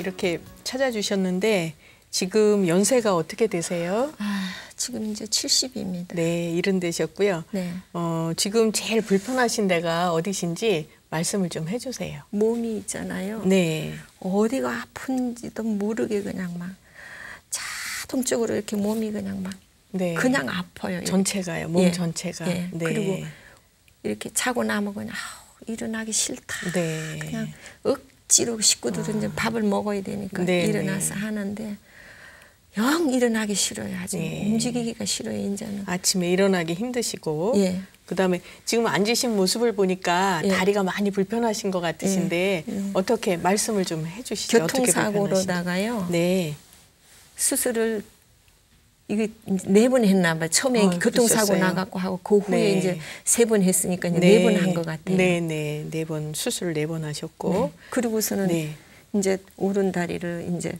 이렇게 찾아주셨는데 지금 연세가 어떻게 되세요? 아, 지금 이제 70입니다. 네, 70 되셨고요. 네. 지금 제일 불편하신 데가 어디신지 말씀을 좀 해주세요. 몸이 있잖아요. 네. 어디가 아픈지도 모르게 그냥 막 자동적으로 이렇게 몸이 그냥 막 네. 그냥 아파요. 이렇게. 전체가요. 몸 예. 전체가. 예. 네. 그리고 이렇게 자고 나면 그냥 일어나기 싫다. 네. 그냥 억지로 식구들은 이제 밥을 먹어야 되니까 네, 일어나서 네. 하는데 영 일어나기 싫어요. 아직 네. 움직이기가 싫어요. 이제는. 아침에 일어나기 힘드시고 예. 그다음에 지금 앉으신 모습을 보니까 예. 다리가 많이 불편하신 것 같으신데 어떻게 말씀을 좀 해주시죠. 교통사고로다가요. 네. 수술을 이게 4번 했나 봐요. 처음에 교통사고 그러셨어요. 나갖고 하고 그 후에 네. 이제 3번 했으니까 이제 네. 4번 한 것 같아요. 네네. 4번 수술 4번 하셨고. 네. 그리고서는 네. 이제 오른다리를 이제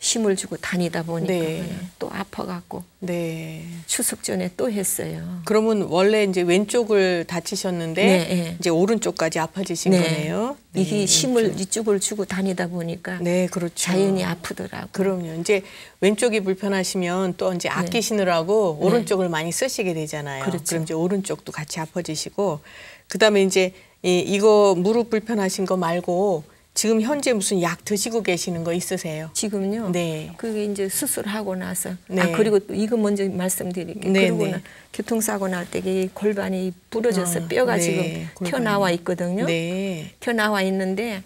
힘을 주고 다니다 보니까 네. 그냥 또 아파갖고 네. 추석 전에 또 했어요. 그러면 원래 이제 왼쪽을 다치셨는데 네, 네. 이제 오른쪽까지 아파지신 네. 거네요. 네. 이게 힘을 이쪽을 주고 다니다 보니까 네, 그렇죠. 자연히 아프더라고요. 그럼요. 이제 왼쪽이 불편하시면 또 이제 아끼시느라고 네. 오른쪽을 많이 쓰시게 되잖아요. 그렇죠. 그럼 이제 오른쪽도 같이 아파지시고 그다음에 이제 이거 무릎 불편하신 거 말고 지금 현재 무슨 약 드시고 계시는 거 있으세요? 지금요. 네. 그게 이제 수술하고 나서 네. 그리고 또 이거 먼저 말씀드릴게요. 네, 그리고 네. 교통사고 날 때 이 골반이 부러져서 뼈가 네, 지금 골반이. 튀어나와 있거든요. 네. 튀어나와 있는데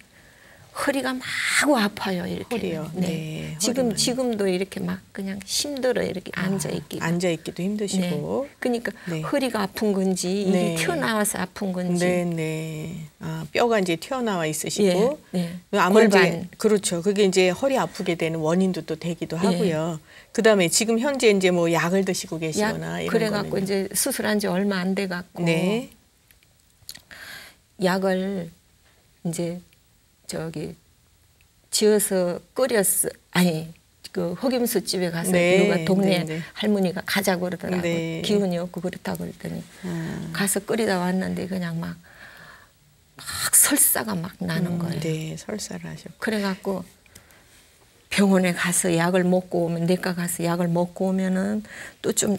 허리가 마구 아파요. 이렇게. 허리요. 네, 지금도 이렇게 막 그냥 힘들어 이렇게 앉아 있기. 앉아 있기도 힘드시고. 그러니까 네. 허리가 아픈 건지 이게 네. 튀어나와서 아픈 건지. 네네. 아, 뼈가 이제 튀어나와 있으시고. 예. 아마 이제 골반. 그렇죠. 그게 이제 허리 아프게 되는 원인도 또 되기도 하고요. 그다음에 지금 현재 이제 뭐 약을 드시고 계시거나 이런 그래갖고 거는. 이제 수술한 지 얼마 안 돼갖고 네. 약을 이제 저기 지어서 끓였어. 아니 그 흑임수 집에 가서 네, 누가 동네 네, 네. 할머니가 가자고 그러더라고요. 네. 기운이 없고 그렇다고 그랬더니 가서 끓이다 왔는데 그냥 막 설사가 막 나는 거예요. 네, 설사를 하셨고. 그래갖고 병원에 가서 약을 먹고 오면 내과 가서 약을 먹고 오면은 또 좀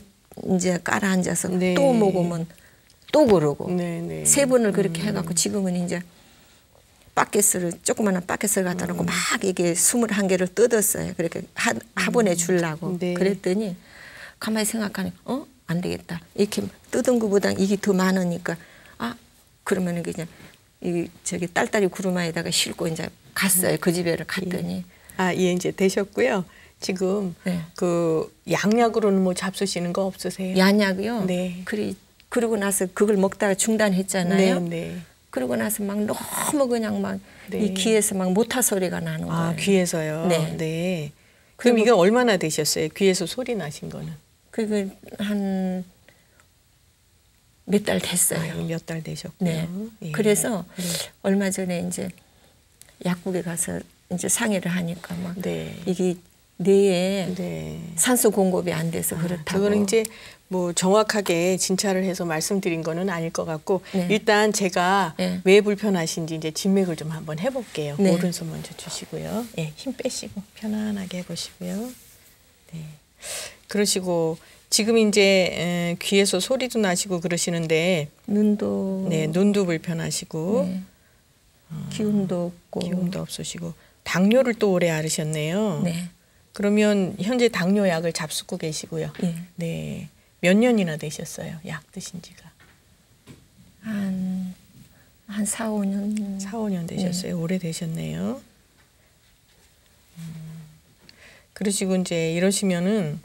이제 깔아앉아서 네. 또 먹으면 또 그러고 네네. 3번을 그렇게 해갖고 지금은 이제 바켓을 조그마한 바켓을 갖다 놓고 막 이게 21개를 뜯었어요. 그렇게 화분에 주려고. 네. 그랬더니 가만히 생각하니까 안 되겠다. 이렇게 뜯은 것보다 이게 더 많으니까 그러면 그냥 이 저기 딸딸이 구루마에다가 싣고 이제 갔어요. 그 집에를 갔더니 예, 이제 되셨고요. 지금 네. 그 양약으로는 뭐 잡수시는 거 없으세요? 양약이요. 네. 그러고 나서 그걸 먹다가 중단했잖아요. 네. 그러고 나서 막 너무 그냥 막 네. 이 귀에서 막 모타 소리가 나는 거예요. 아, 귀에서요? 네. 네. 그럼 이게 얼마나 되셨어요? 귀에서 소리 나신 거는? 그게 한 몇 달 됐어요. 몇 달 되셨고요. 네. 예. 그래서 네. 얼마 전에 이제 약국에 가서 이제 상의를 하니까 막 네. 이게 뇌에 네. 산소 공급이 안 돼서 그렇다고. 그거는 이제 뭐 정확하게 진찰을 해서 말씀드린 거는 아닐 것 같고 네. 일단 제가 네. 왜 불편하신지 이제 진맥을 좀 한번 해볼게요. 네. 오른손 먼저 주시고요. 예, 힘 빼시고 편안하게 해보시고요. 네. 그러시고 지금 이제 귀에서 소리도 나시고 그러시는데 눈도 네, 눈도 불편하시고 네. 기운도 없고 기운도 없으시고 당뇨를 또 오래 앓으셨네요. 네. 그러면 현재 당뇨 약을 잡수고 계시고요. 예. 네. 몇 년이나 되셨어요? 약 드신 지가? 한 4, 5년. 4, 5년 되셨어요. 오래 되셨네요. 그러시고 이제 이러시면은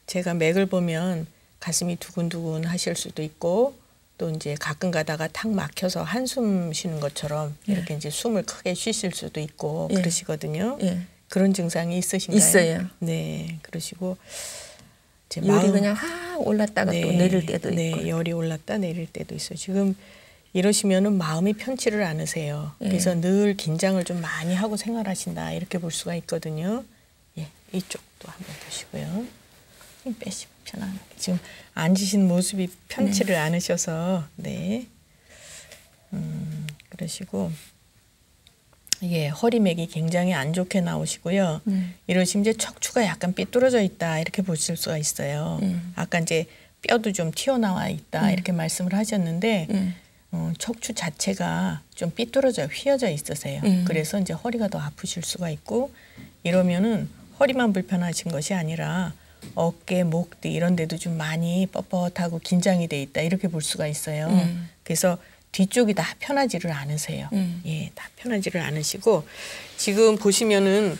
제가 맥을 보면 가슴이 두근두근 하실 수도 있고 또 이제 가끔 가다가 탁 막혀서 한숨 쉬는 것처럼 이렇게 이제 숨을 크게 쉬실 수도 있고 예. 그러시거든요. 예. 그런 증상이 있으신가요? 있어요. 네. 그러시고 제 열이 그냥 확 올랐다가 또 내릴 때도 있고. 네, 열이 올랐다 내릴 때도 있어요. 지금 이러시면은 마음이 편치를 않으세요. 예. 그래서 늘 긴장을 좀 많이 하고 생활하신다 이렇게 볼 수가 있거든요. 예, 이쪽도 한번 보시고요. 힘 빼시고 편안하게. 지금 앉으신 모습이 편치를 않으셔서 네. 그러시고 예, 허리맥이 굉장히 안 좋게 나오시고요. 이러시면 이제 척추가 약간 삐뚤어져 있다 이렇게 보실 수가 있어요. 아까 이제 뼈도 좀 튀어나와 있다 이렇게 말씀을 하셨는데 척추 자체가 좀 삐뚤어져 휘어져 있으세요. 그래서 이제 허리가 더 아프실 수가 있고 이러면은 허리만 불편하신 것이 아니라 어깨, 목 뒤 이런 데도 좀 많이 뻣뻣하고 긴장이 돼 있다 이렇게 볼 수가 있어요. 그래서 뒤쪽이 다 편하지를 않으세요. 예, 다 편하지를 않으시고 지금 보시면은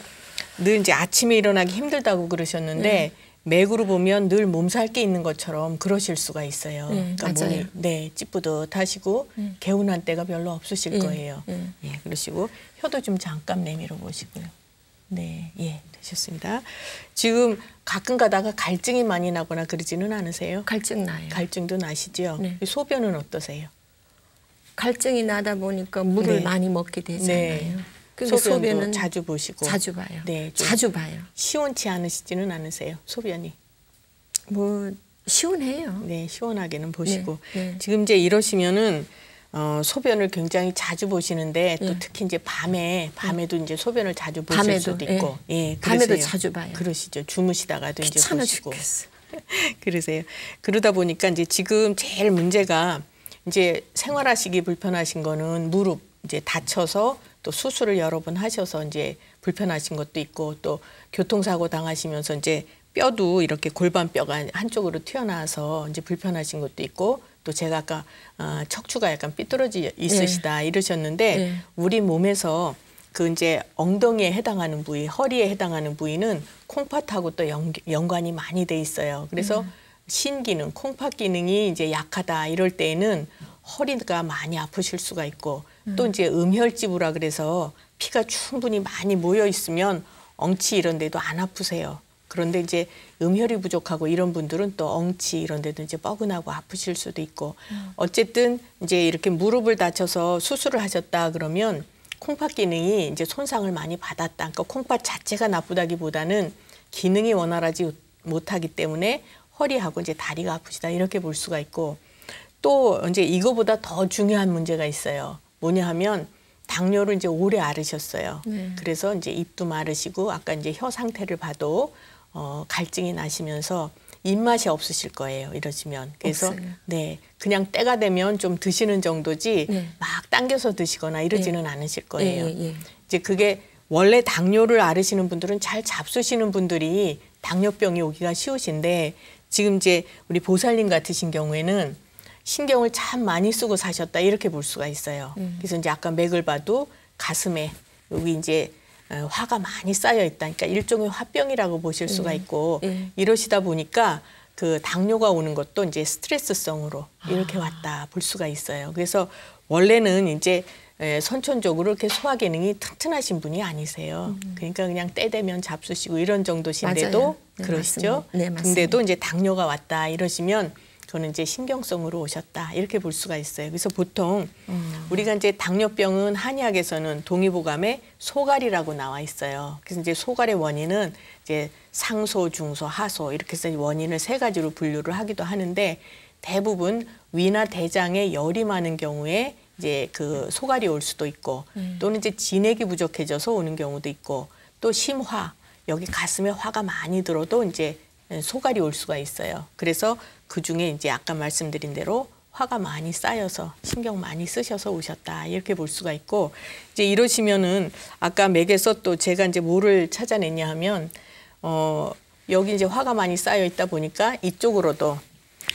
늘 이제 아침에 일어나기 힘들다고 그러셨는데 맥으로 보면 늘 몸살 게 있는 것처럼 그러실 수가 있어요. 그러니까 맞아요. 몸이 찌뿌듯하시고 개운한 때가 별로 없으실 거예요. 예, 그러시고 혀도 좀 잠깐 내밀어 보시고요. 네, 예, 되셨습니다. 지금 가끔 가다가 갈증이 많이 나거나 그러지는 않으세요? 갈증 나요. 갈증도 나시죠? 네. 소변은 어떠세요? 갈증이 나다 보니까 물을 네. 많이 먹게 되잖아요. 네. 그러니까 소변도 소변은 자주 보시고 자주 봐요. 네, 좀 자주 봐요. 시원치 않으시지는 않으세요? 소변이. 뭐 시원해요. 네, 시원하게는 보시고 네. 지금 이제 이러시면은 소변을 굉장히 자주 보시는데 또 특히 이제 밤에도 이제 소변을 자주 보실 밤에도, 수도 있고 예, 밤에도 그러세요. 자주 봐요. 그러시죠. 주무시다가도 이제 귀찮아 보시고 죽겠어. 그러세요. 그러다 보니까 이제 지금 제일 문제가 이제 생활하시기 불편하신 거는 무릎 이제 다쳐서 또 수술을 여러 번 하셔서 이제 불편하신 것도 있고 또 교통사고 당하시면서 이제 뼈도 이렇게 골반뼈가 한쪽으로 튀어나와서 이제 불편하신 것도 있고 또 제가 아까 척추가 약간 삐뚤어져 있으시다 이러셨는데 우리 몸에서 그 이제 엉덩이에 해당하는 부위, 허리에 해당하는 부위는 콩팥하고 또 연관이 많이 돼 있어요. 그래서 신기능, 콩팥 기능이 이제 약하다 이럴 때에는 허리가 많이 아프실 수가 있고 또 이제 음혈지부라 그래서 피가 충분히 많이 모여 있으면 엉치 이런 데도 안 아프세요. 그런데 이제 음혈이 부족하고 이런 분들은 또 엉치 이런 데도 이제 뻐근하고 아프실 수도 있고 어쨌든 이제 이렇게 무릎을 다쳐서 수술을 하셨다 그러면 콩팥 기능이 이제 손상을 많이 받았다. 그러니까 콩팥 자체가 나쁘다기보다는 기능이 원활하지 못하기 때문에 허리하고 이제 다리가 아프시다 이렇게 볼 수가 있고 또 이제 이거보다 더 중요한 문제가 있어요. 뭐냐 하면 당뇨를 이제 오래 앓으셨어요. 그래서 이제 입도 마르시고 아까 이제 혀 상태를 봐도 갈증이 나시면서 입맛이 없으실 거예요. 이러시면. 그래서 없어요. 네, 그냥 때가 되면 좀 드시는 정도지 네. 막 당겨서 드시거나 이러지는 않으실 거예요. 예. 이제 그게 원래 당뇨를 앓으시는 분들은 잘 잡수시는 분들이 당뇨병이 오기가 쉬우신데 지금 이제 우리 보살님 같으신 경우에는 신경을 참 많이 쓰고 사셨다 이렇게 볼 수가 있어요. 그래서 이제 아까 맥을 봐도 가슴에 여기 이제 화가 많이 쌓여 있다. 그러니까 일종의 화병이라고 보실 수가 있고 이러시다 보니까 그 당뇨가 오는 것도 이제 스트레스성으로 이렇게 왔다 볼 수가 있어요. 그래서 원래는 이제 선천적으로 이렇게 소화 기능이 튼튼하신 분이 아니세요. 그러니까 그냥 때 되면 잡수시고 이런 정도신데도 맞아요. 네, 그러시죠. 맞습니다. 네, 맞습니다. 근데도 이제 당뇨가 왔다 이러시면 그거는 이제 신경성으로 오셨다 이렇게 볼 수가 있어요. 그래서 보통 우리가 이제 당뇨병은 한의학에서는 동의보감에 소갈이라고 나와 있어요. 그래서 이제 소갈의 원인은 이제 상소, 중소, 하소 이렇게 해서 원인을 세 가지로 분류를 하기도 하는데 대부분 위나 대장에 열이 많은 경우에 이제 그 소갈이 올 수도 있고 또는 이제 진액이 부족해져서 오는 경우도 있고 또 심화 여기 가슴에 화가 많이 들어도 이제 소갈이 올 수가 있어요. 그래서 그 중에 이제 아까 말씀드린 대로 화가 많이 쌓여서 신경 많이 쓰셔서 오셨다 이렇게 볼 수가 있고 이제 이러시면은 아까 맥에서 또 제가 이제 뭐를 찾아냈냐 하면 여기 이제 화가 많이 쌓여 있다 보니까 이쪽으로도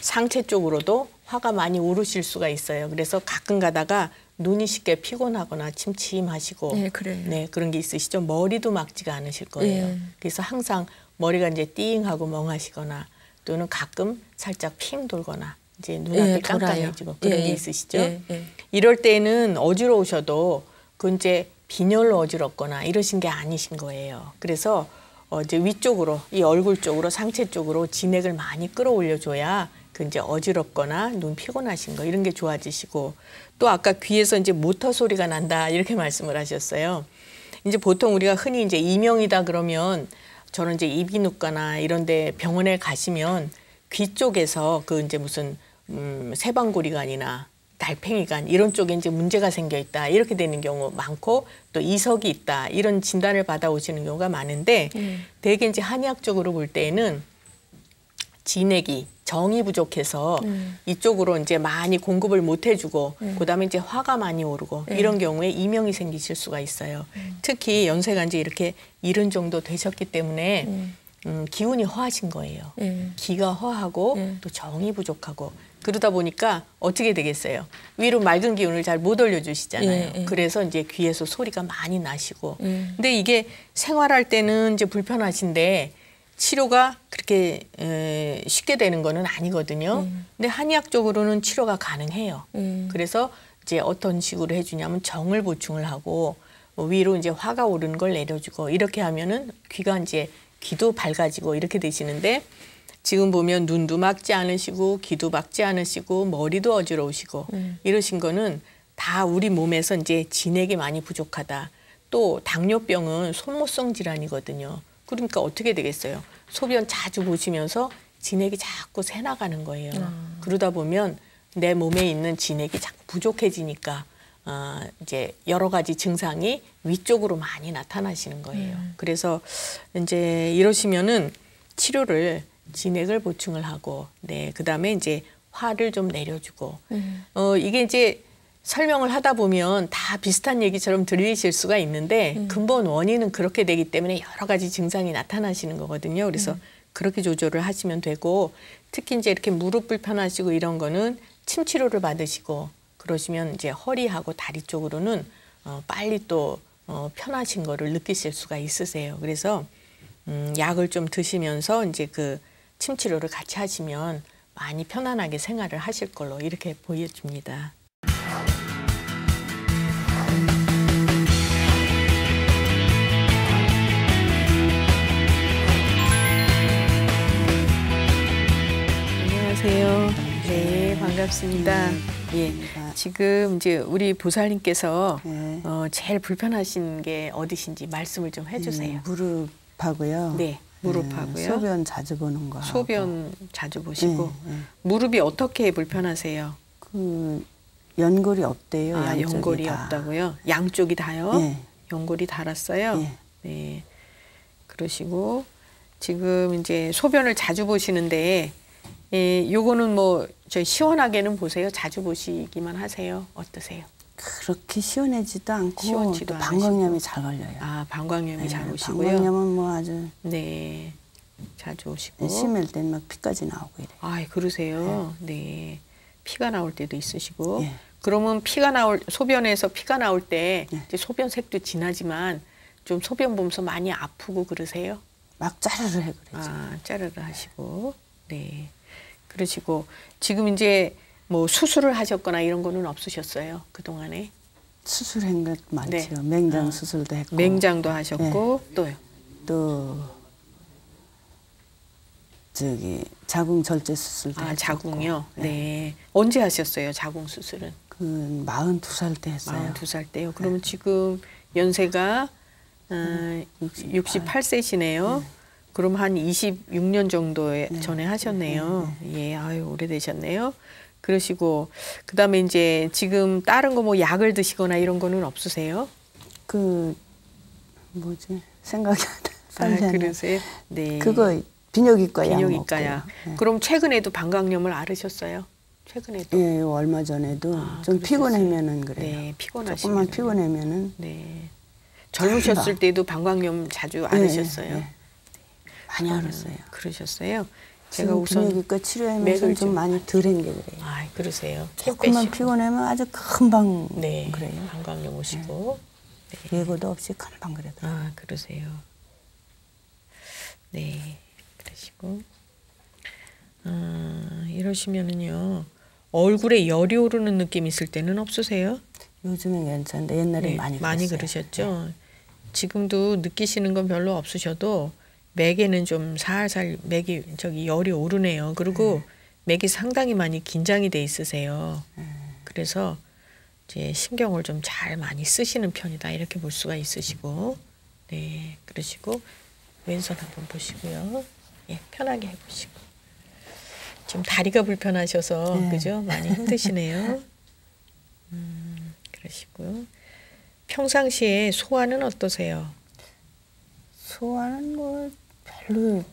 상체 쪽으로도 화가 많이 오르실 수가 있어요. 그래서 가끔 가다가 눈이 쉽게 피곤하거나 침침하시고 네, 그래요. 네, 그런 게 있으시죠. 머리도 막지가 않으실 거예요. 네. 그래서 항상 머리가 이제 띵하고 멍하시거나 또는 가끔 살짝 핑 돌거나 이제 눈앞이 예, 깜깜해지고 돌아요. 그런 예, 게 예. 있으시죠. 예. 이럴 때는 어지러우셔도 그 이제 빈혈로 어지럽거나 이러신 게 아니신 거예요. 그래서 이제 위쪽으로 이 얼굴 쪽으로 상체 쪽으로 진액을 많이 끌어올려 줘야 그 이제 어지럽거나 눈 피곤하신 거 이런 게 좋아지시고 또 아까 귀에서 이제 모터 소리가 난다 이렇게 말씀을 하셨어요. 이제 보통 우리가 흔히 이제 이명이다 그러면 저는 이제 이비인후과나 이런데 병원에 가시면 귀 쪽에서 그 이제 무슨 세방고리관이나 달팽이관 이런 쪽에 이제 문제가 생겨 있다 이렇게 되는 경우 많고 또 이석이 있다 이런 진단을 받아 오시는 경우가 많은데 대개 이제 한의학적으로 볼 때에는 진액이 정이 부족해서 이쪽으로 이제 많이 공급을 못 해주고 그다음에 이제 화가 많이 오르고 이런 경우에 이명이 생기실 수가 있어요. 특히 연세가 이제 이렇게 70 정도 되셨기 때문에 기운이 허하신 거예요. 기가 허하고 또 정이 부족하고 그러다 보니까 어떻게 되겠어요? 위로 맑은 기운을 잘 못 올려주시잖아요. 그래서 이제 귀에서 소리가 많이 나시고. 근데 이게 생활할 때는 이제 불편하신데 치료가 그렇게 쉽게 되는 거는 아니거든요. 근데 한의학적으로는 치료가 가능해요. 그래서 이제 어떤 식으로 해주냐면 정을 보충을 하고 위로 이제 화가 오르는 걸 내려주고 이렇게 하면은 귀가 이제 귀도 밝아지고 이렇게 되시는데 지금 보면 눈도 막지 않으시고 귀도 막지 않으시고 머리도 어지러우시고 이러신 거는 다 우리 몸에서 이제 진액이 많이 부족하다. 또 당뇨병은 손모성 질환이거든요. 그러니까 어떻게 되겠어요? 소변 자주 보시면서 진액이 자꾸 새 나가는 거예요. 그러다 보면 내 몸에 있는 진액이 자꾸 부족해지니까 이제 여러 가지 증상이 위쪽으로 많이 나타나시는 거예요. 그래서 이제 이러시면은 치료를 진액을 보충을 하고, 네, 그다음에 이제 화를 좀 내려주고, 이게 이제 설명을 하다 보면 다 비슷한 얘기처럼 들리실 수가 있는데 근본 원인은 그렇게 되기 때문에 여러 가지 증상이 나타나시는 거거든요. 그래서 그렇게 조절을 하시면 되고, 특히 이제 이렇게 무릎 불편하시고 이런 거는 침 치료를 받으시고 그러시면 이제 허리하고 다리 쪽으로는 빨리 또 편하신 거를 느끼실 수가 있으세요. 그래서 약을 좀 드시면서 이제 그 침 치료를 같이 하시면 많이 편안하게 생활을 하실 걸로 이렇게 보여집니다. 안녕하세요. 네, 반갑습니다. 예, 지금 이제 우리 보살님께서 제일 불편하신 게 어디신지 말씀을 좀 해주세요. 무릎하고요. 네, 무릎하고요. 소변 자주 보는 거. 소변 자주 보시고 무릎이 어떻게 불편하세요? 그 연골이 없대요. 아, 양쪽이 연골이 다. 없다고요? 양쪽이 다요? 예. 연골이 닳았어요? 예. 네. 그러시고 지금 이제 소변을 자주 보시는데 요거는 뭐 저희 시원하게는 보세요. 자주 보시기만 하세요. 어떠세요? 그렇게 시원하지도 않고 시원치도 또 방광염이 잘 걸려요. 아, 방광염이 잘 오시고요. 방광염은 뭐 아주 네. 자주 오시고. 심할 땐 막 피까지 나오고 이래요. 아, 그러세요. 네. 피가 나올 때도 있으시고. 예. 그러면 소변에서 피가 나올 때 이제 소변색도 진하지만 좀 소변 보면서 많이 아프고 그러세요? 막 짜르르 해 그러죠. 아, 짜르르 하시고. 네. 그러시고 지금 이제 뭐 수술을 하셨거나 이런 거는 없으셨어요? 그동안에? 수술한 것 많죠. 네. 맹장 수술도 했고. 맹장도 하셨고 또요? 또 저기 자궁 절제 수술도 아, 했었고. 자궁요? 네. 언제 하셨어요? 자궁 수술은? 그 42살 때 했어요. 42살 때요. 그러면 지금 연세가 68세시네요. 그럼 한 26년 정도 전에 하셨네요. 예, 아유, 오래되셨네요. 그러시고 그다음에 이제 지금 다른 거 뭐 약을 드시거나 이런 거는 없으세요? 그 뭐지 생각이 안 아, 나요. 그러세요? 네. 그거 비뇨기과 약 비뇨기과 약. 먹고. 예. 그럼 최근에도 방광염을 앓으셨어요? 최근에도? 예, 얼마 전에도 아, 좀 그러셨어요. 피곤하면은 그래요. 네, 피곤하시면. 조금만 피곤하면은 네. 젊으셨을 때도 방광염 자주 앓으셨어요? 예, 예. 많이 앓았어요. 그러셨어요? 제가 제가 우선 비뇨기과 치료하면서 맥을 좀 많이 덜한 게 그래요. 아, 그러세요. 힘 조금만 빼시고. 피곤하면 아주 금방 네. 그래요. 방광염 오시고. 예고도 없이 금방 그래도. 아, 그러세요. 네. 그러시고. 이러시면은요. 얼굴에 열이 오르는 느낌 있을 때는 없으세요? 요즘은 괜찮은데 옛날에 네, 많이 많이 그랬어요. 그러셨죠. 지금도 느끼시는 건 별로 없으셔도 맥에는 좀 살살 맥이 열이 오르네요. 그리고 맥이 상당히 많이 긴장이 돼 있으세요. 그래서 이제 신경을 좀 잘 많이 쓰시는 편이다 이렇게 볼 수가 있으시고, 네, 그러시고 왼손 한번 보시고요. 예, 편하게 해보시고. 지금 다리가 불편하셔서 그죠? 많이 힘드시네요. 그러시고요. 평상시에 소화는 어떠세요? 소화는 뭐 별로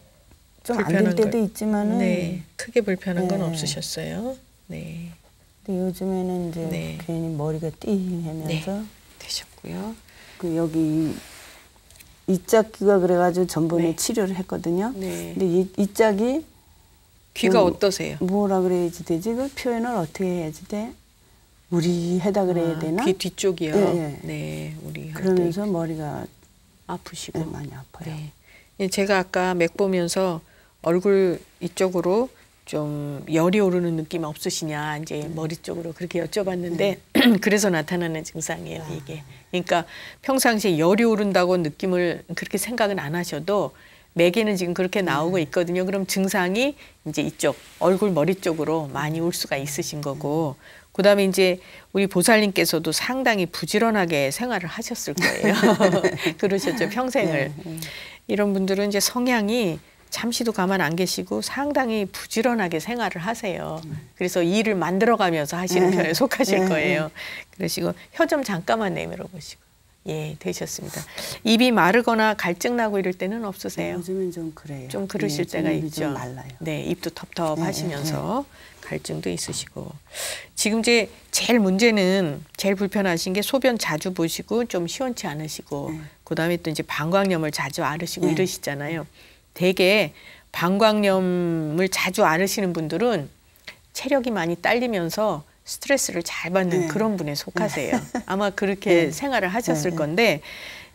좀 안 될 불편한 때도 걸- 있지만은 네, 크게 불편한 건 네. 없으셨어요. 네, 근데 요즘에는 이제 네. 괜히 머리가 띵하면서 되셨고요. 그 여기 이 짝귀가 그래가지고 전번에 네. 치료를 했거든요. 네. 근데 이 짝이 귀가 그 어떠세요? 뭐라 그래야지 되지? 그 표현을 어떻게 해야지 돼? 우리해다 그래야 되나? 귀 뒤쪽이요. 예, 예. 네, 우리 할 때 그러면서 머리가 아프시고. 네, 많이 아파요. 네. 예, 제가 아까 맥 보면서 얼굴 이쪽으로 좀 열이 오르는 느낌 없으시냐 이제 머리 쪽으로 그렇게 여쭤봤는데 그래서 나타나는 증상이에요 이게. 그러니까 평상시에 열이 오른다고 느낌을 그렇게 생각은 안 하셔도 맥에는 지금 그렇게 나오고 있거든요. 그럼 증상이 이제 이쪽 얼굴 머리 쪽으로 많이 올 수가 있으신 거고. 그다음에 이제 우리 보살님께서도 상당히 부지런하게 생활을 하셨을 거예요. 그러셨죠 평생을. 이런 분들은 이제 성향이 잠시도 가만 안 계시고 상당히 부지런하게 생활을 하세요. 그래서 일을 만들어가면서 하시는 편에 속하실 거예요. 그러시고 혀 좀 잠깐만 내밀어 보시고. 예, 되셨습니다. 입이 마르거나 갈증 나고 이럴 때는 없으세요? 요즘은 좀 그래요. 좀 그러실 네, 때가 좀 입이 있죠. 좀 말라요. 네, 입도 텁텁하시면서 갈증도 있으시고. 지금 이제 제일 문제는 제일 불편하신 게 소변 자주 보시고 좀 시원치 않으시고 그다음에 또 이제 방광염을 자주 앓으시고 이러시잖아요. 대개 방광염을 자주 앓으시는 분들은 체력이 많이 딸리면서 스트레스를 잘 받는 그런 분에 속하세요. 아마 그렇게 생활을 하셨을 건데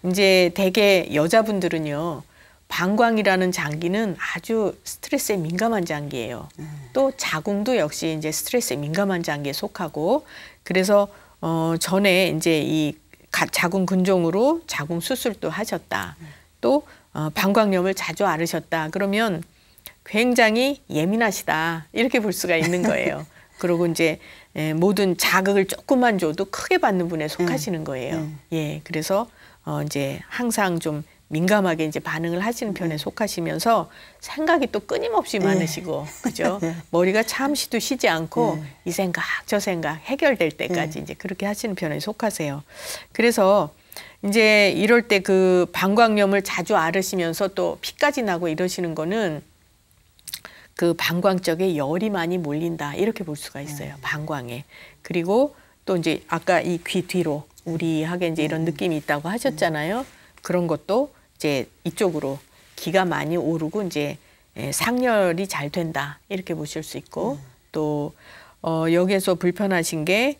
이제 대개 여자분들은요. 방광이라는 장기는 아주 스트레스에 민감한 장기예요. 또 자궁도 역시 이제 스트레스에 민감한 장기에 속하고 그래서 전에 이제 이 자궁 근종으로 자궁 수술도 하셨다. 또 방광염을 자주 앓으셨다. 그러면 굉장히 예민하시다. 이렇게 볼 수가 있는 거예요. 그리고 이제 모든 자극을 조금만 줘도 크게 받는 분에 속하시는 거예요. 예, 그래서 이제 항상 좀 민감하게 이제 반응을 하시는 편에 속하시면서 생각이 또 끊임없이 많으시고, 그죠? 머리가 잠시도 쉬지 않고 이 생각, 저 생각 해결될 때까지 이제 그렇게 하시는 편에 속하세요. 그래서 이제 이럴 때 그 방광염을 자주 앓으시면서 또 피까지 나고 이러시는 거는 그 방광 쪽에 열이 많이 몰린다 이렇게 볼 수가 있어요. 방광에. 그리고 또 이제 아까 이 귀 뒤로 우리하게 이제 이런 느낌이 있다고 하셨잖아요. 그런 것도 이제 이쪽으로 기가 많이 오르고 이제 상열이 잘 된다 이렇게 보실 수 있고 또 여기에서 불편하신 게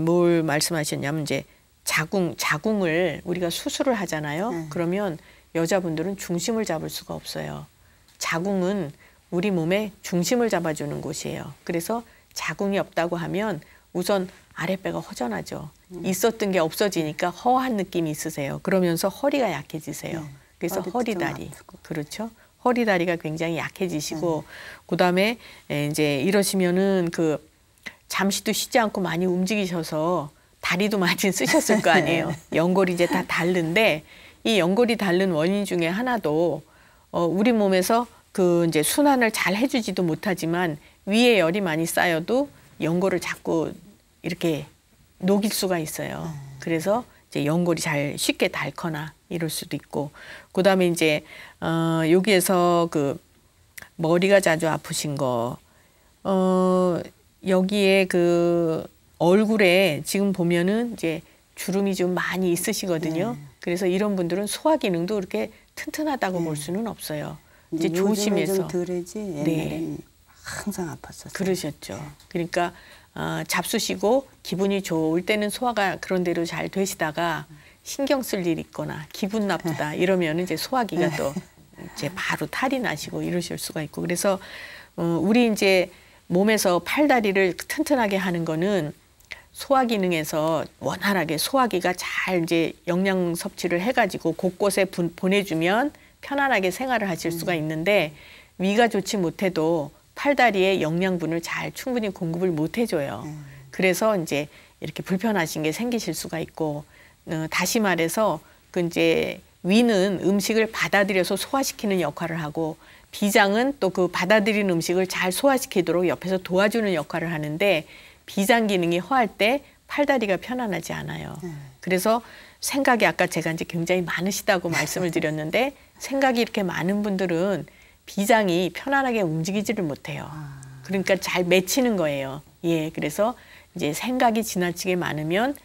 뭘 말씀하셨냐면 이제 자궁을 우리가 수술을 하잖아요. 그러면 여자분들은 중심을 잡을 수가 없어요. 자궁은 우리 몸의 중심을 잡아주는 곳이에요. 그래서 자궁이 없다고 하면 우선 아랫배가 허전하죠. 있었던 게 없어지니까 허한 느낌이 있으세요. 그러면서 허리가 약해지세요. 그래서 허리다리, 그렇죠. 허리다리가 굉장히 약해지시고 그다음에 이제 이러시면은 그 잠시도 쉬지 않고 많이 움직이셔서 다리도 많이 쓰셨을 거 아니에요. 연골이 이제 다 다른데 이 연골이 다른 원인 중에 하나도 우리 몸에서 그 이제 순환을 잘 해주지도 못하지만 위에 열이 많이 쌓여도 연골을 자꾸 이렇게 녹일 수가 있어요. 그래서 이제 연골이 잘 쉽게 닳거나 이럴 수도 있고 그다음에 이제 여기에서 그 머리가 자주 아프신 거 여기에 그 얼굴에 지금 보면은 이제 주름이 좀 많이 있으시거든요. 그래서 이런 분들은 소화 기능도 그렇게 튼튼하다고 볼 수는 없어요. 이제 조심해서. 좀 덜하지 옛날에는 항상 아팠었어요. 그러셨죠. 그러니까 잡수시고 기분이 좋을 때는 소화가 그런 대로 잘 되시다가 신경 쓸 일 있거나 기분 나쁘다 이러면 이제 소화기가 또 이제 바로 탈이 나시고 이러실 수가 있고 그래서 우리 이제 몸에서 팔다리를 튼튼하게 하는 거는 소화 기능에서 원활하게 소화기가 잘 이제 영양 섭취를 해가지고 곳곳에 보내주면 편안하게 생활을 하실 수가 있는데 위가 좋지 못해도 팔다리에 영양분을 잘 충분히 공급을 못 해줘요. 그래서 이제 이렇게 불편하신 게 생기실 수가 있고 다시 말해서 그 이제 위는 음식을 받아들여서 소화시키는 역할을 하고 비장은 또 그 받아들인 음식을 잘 소화시키도록 옆에서 도와주는 역할을 하는데 비장 기능이 허할 때 팔다리가 편안하지 않아요. 그래서 생각이 아까 제가 이제 굉장히 많으시다고 말씀을 드렸는데 생각이 이렇게 많은 분들은 비장이 편안하게 움직이지를 못해요. 그러니까 잘 맺히는 거예요. 예, 그래서 이제 생각이 지나치게 많으면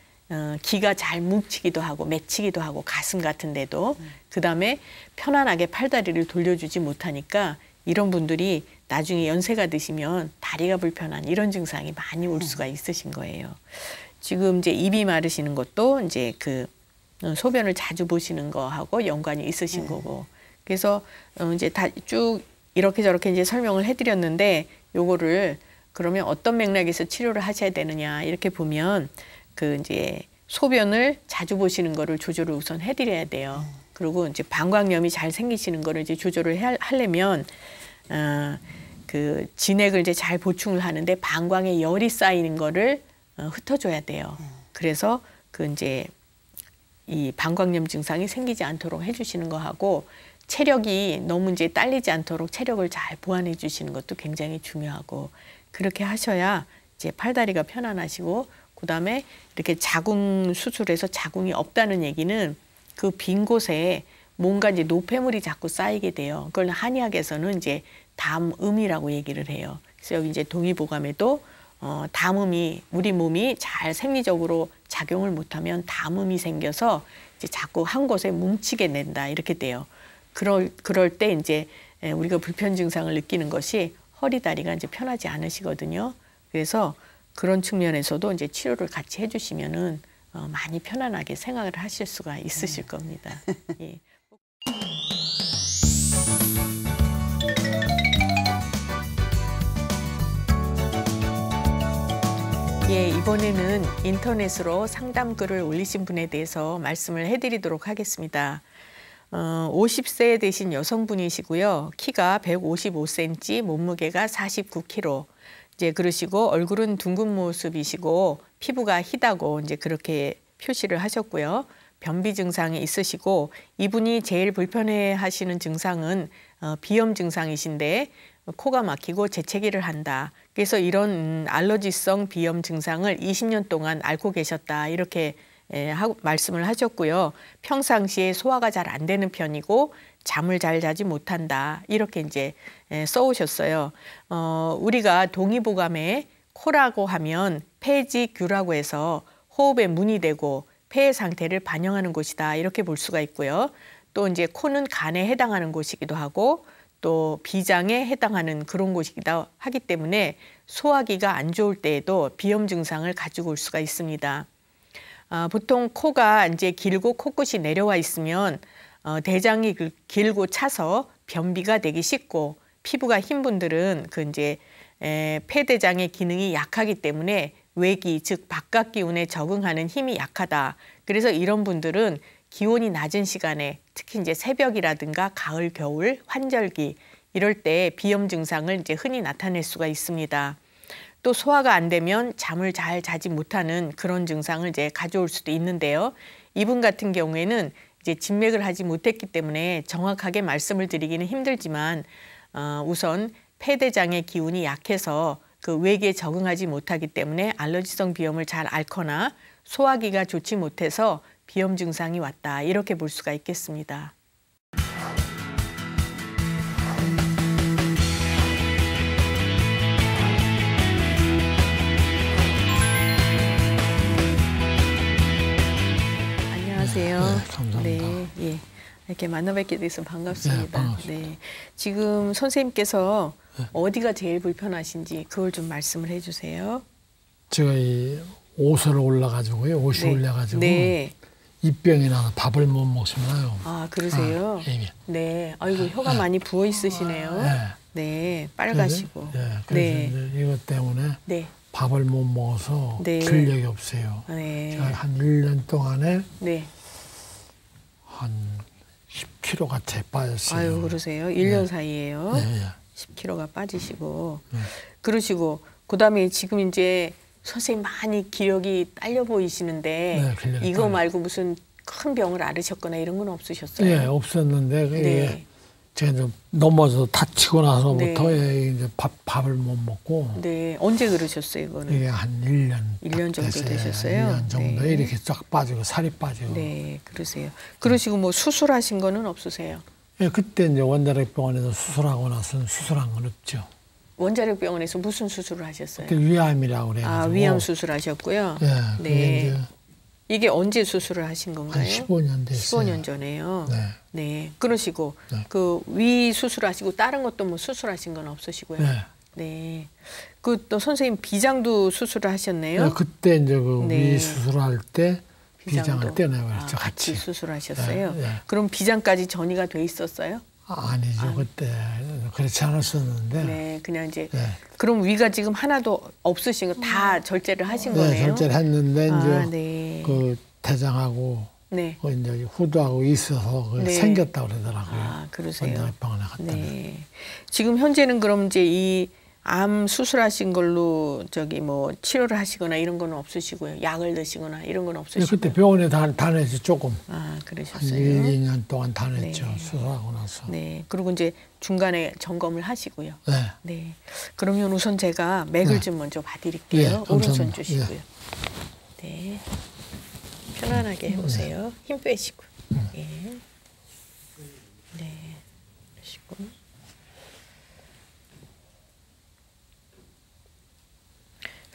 기가 잘 뭉치기도 하고 맺히기도 하고 가슴 같은 데도 그다음에 편안하게 팔다리를 돌려주지 못하니까 이런 분들이 나중에 연세가 드시면 다리가 불편한 이런 증상이 많이 올 수가 있으신 거예요. 지금 이제 입이 마르시는 것도 이제 그 소변을 자주 보시는 거하고 연관이 있으신 거고. 그래서 이제 다 쭉 이렇게 저렇게 이제 설명을 해드렸는데 요거를 그러면 어떤 맥락에서 치료를 하셔야 되느냐 이렇게 보면 그 이제 소변을 자주 보시는 거를 조절을 우선 해드려야 돼요. 그리고 이제 방광염이 잘 생기시는 거를 이제 조절을 하려면 그 진액을 이제 잘 보충을 하는데 방광에 열이 쌓이는 거를 흩어줘야 돼요. 그래서 그 이제 이 방광염 증상이 생기지 않도록 해주시는 거 하고 체력이 너무 이제 딸리지 않도록 체력을 잘 보완해 주시는 것도 굉장히 중요하고 그렇게 하셔야 이제 팔다리가 편안하시고 그다음에 이렇게 자궁 수술해서 자궁이 없다는 얘기는 그 빈 곳에 뭔가 이제 노폐물이 자꾸 쌓이게 돼요. 그걸 한의학에서는 이제 담음이라고 얘기를 해요. 그래서 여기 이제 동의보감에도 담음이 우리 몸이 잘 생리적으로 작용을 못하면 담음이 생겨서 이제 자꾸 한 곳에 뭉치게 된다 이렇게 돼요. 그럴 때 이제 우리가 불편 증상을 느끼는 것이 허리 다리가 이제 편하지 않으시거든요. 그래서 그런 측면에서도 이제 치료를 같이 해주시면은 많이 편안하게 생활을 하실 수가 있으실 겁니다. 예. 예, 이번에는 인터넷으로 상담글을 올리신 분에 대해서 말씀을 해드리도록 하겠습니다. 50세 되신 여성분이시고요. 키가 155cm, 몸무게가 49kg. 이제 그러시고 얼굴은 둥근 모습이시고 피부가 희다고 이제 그렇게 표시를 하셨고요. 변비 증상이 있으시고 이분이 제일 불편해 하시는 증상은 비염 증상이신데 코가 막히고 재채기를 한다. 그래서 이런 알러지성 비염 증상을 20년 동안 앓고 계셨다. 이렇게 말씀을 하셨고요. 평상시에 소화가 잘 안 되는 편이고 잠을 잘 자지 못한다. 이렇게 이제 써오셨어요. 우리가 동의보감에 코라고 하면 폐지규라고 해서 호흡에 문이 되고 폐의 상태를 반영하는 곳이다. 이렇게 볼 수가 있고요. 또 이제 코는 간에 해당하는 곳이기도 하고 또 비장에 해당하는 그런 곳이기도 하기 때문에 소화기가 안 좋을 때에도 비염 증상을 가지고 올 수가 있습니다. 보통 코가 이제 길고 코끝이 내려와 있으면 대장이 길고 차서 변비가 되기 쉽고 피부가 흰 분들은 그 이제 폐대장의 기능이 약하기 때문에 외기 즉 바깥 기운에 적응하는 힘이 약하다. 그래서 이런 분들은 기온이 낮은 시간에 특히 이제 새벽이라든가 가을, 겨울, 환절기 이럴 때 비염 증상을 이제 흔히 나타낼 수가 있습니다. 또 소화가 안 되면 잠을 잘 자지 못하는 그런 증상을 이제 가져올 수도 있는데요. 이분 같은 경우에는 이제 진맥을 하지 못했기 때문에 정확하게 말씀을 드리기는 힘들지만 우선 폐대장의 기운이 약해서 그 외기에 적응하지 못하기 때문에 알러지성 비염을 잘 앓거나 소화기가 좋지 못해서 비염 증상이 왔다. 이렇게 볼 수가 있겠습니다. 안녕하세요. 네, 감사합니다. 네, 예. 이렇게 만나뵙게 돼서 반갑습니다. 네, 반갑습니다. 네. 지금 선생님께서 어디가 제일 불편하신지 그걸 좀 말씀을 해주세요. 제가 이 옷을 올라가지고요. 옷이 네. 올라가지고 네. 입병이 나서 밥을 못 먹습니다요. 아, 그러세요? 예. 네. 아이고, 혀가 많이 부어 있으시네요. 네. 네. 빨가시고. 그래서 네. 이제 이것 때문에 네. 밥을 못 먹어서 네. 근력이 없어요. 네. 제가 한 1년 동안에 네. 한 10kg가 채 빠졌어요. 아유, 그러세요? 1년 사이에요. 네. 10kg가 빠지시고. 그러시고, 그 다음에 지금 이제 선생님 많이 기력이 딸려 보이시는데 네, 근력이 이거 딸려. 말고 무슨 큰 병을 앓으셨거나 이런 건 없으셨어요? 네, 없었는데 그게 네. 제가 좀 넘어서 다치고 나서부터 네. 이제 밥을 못 먹고 네. 언제 그러셨어요, 이거는? 이게 한 1년 1년 정도 됐어요. 되셨어요? 1년 정도 네. 이렇게 쫙 빠지고 살이 빠지고. 네, 그러세요. 그러시고 뭐 수술하신 거는 없으세요? 예, 그때 이제 원자력 병원에서 수술하고 나서는 수술한 건 없죠. 원자력 병원에서 무슨 수술을 하셨어요? 그때 위암이라고 그래가지고. 아, 위암 수술하셨고요. 예, 그게 네. 이제 이게 언제 수술을 하신 한 건가요? 15년 됐어요. 15년 전에요. 네. 네. 그러시고 네. 그 위 수술하시고 다른 것도 뭐 수술하신 건 없으시고요. 네. 네. 그 또 선생님 비장도 수술을 하셨네요. 네, 그때 이제 그 네. 위 수술할 때 비장도. 비장을 떼내버렸죠, 아, 같이. 수술하셨어요. 네, 네. 그럼 비장까지 전이가 돼 있었어요? 아니죠, 그때 그렇지 않았었는데. 네, 그냥 이제 네. 그럼 위가 지금 하나도 없으신 거 다 절제를 하신 네, 거네요. 절제를 했는데 아, 이제 네. 그 대장하고 네. 그 이제 후두하고 있어서 그 네. 생겼다 그러더라고요. 아, 그러세요. 원자력 병원에 갔더니. 네. 지금 현재는 그럼 이제 이 암 수술하신 걸로 저기 뭐 치료를 하시거나 이런 건 없으시고요. 약을 드시거나 이런 건 근데 없으시고요. 그때 병원에 다녔지 조금. 아, 한 그러셨어요. 1, 2년 동안 다녔죠. 네. 수술하고 나서. 네. 그리고 이제 중간에 점검을 하시고요. 네. 네. 그러면 우선 제가 맥을 네. 좀 먼저 예, 봐드릴게요. 오른손 감사합니다. 주시고요. 네. 편안하게 해보세요. 힘 빼시고. 예. 네. 그러시고.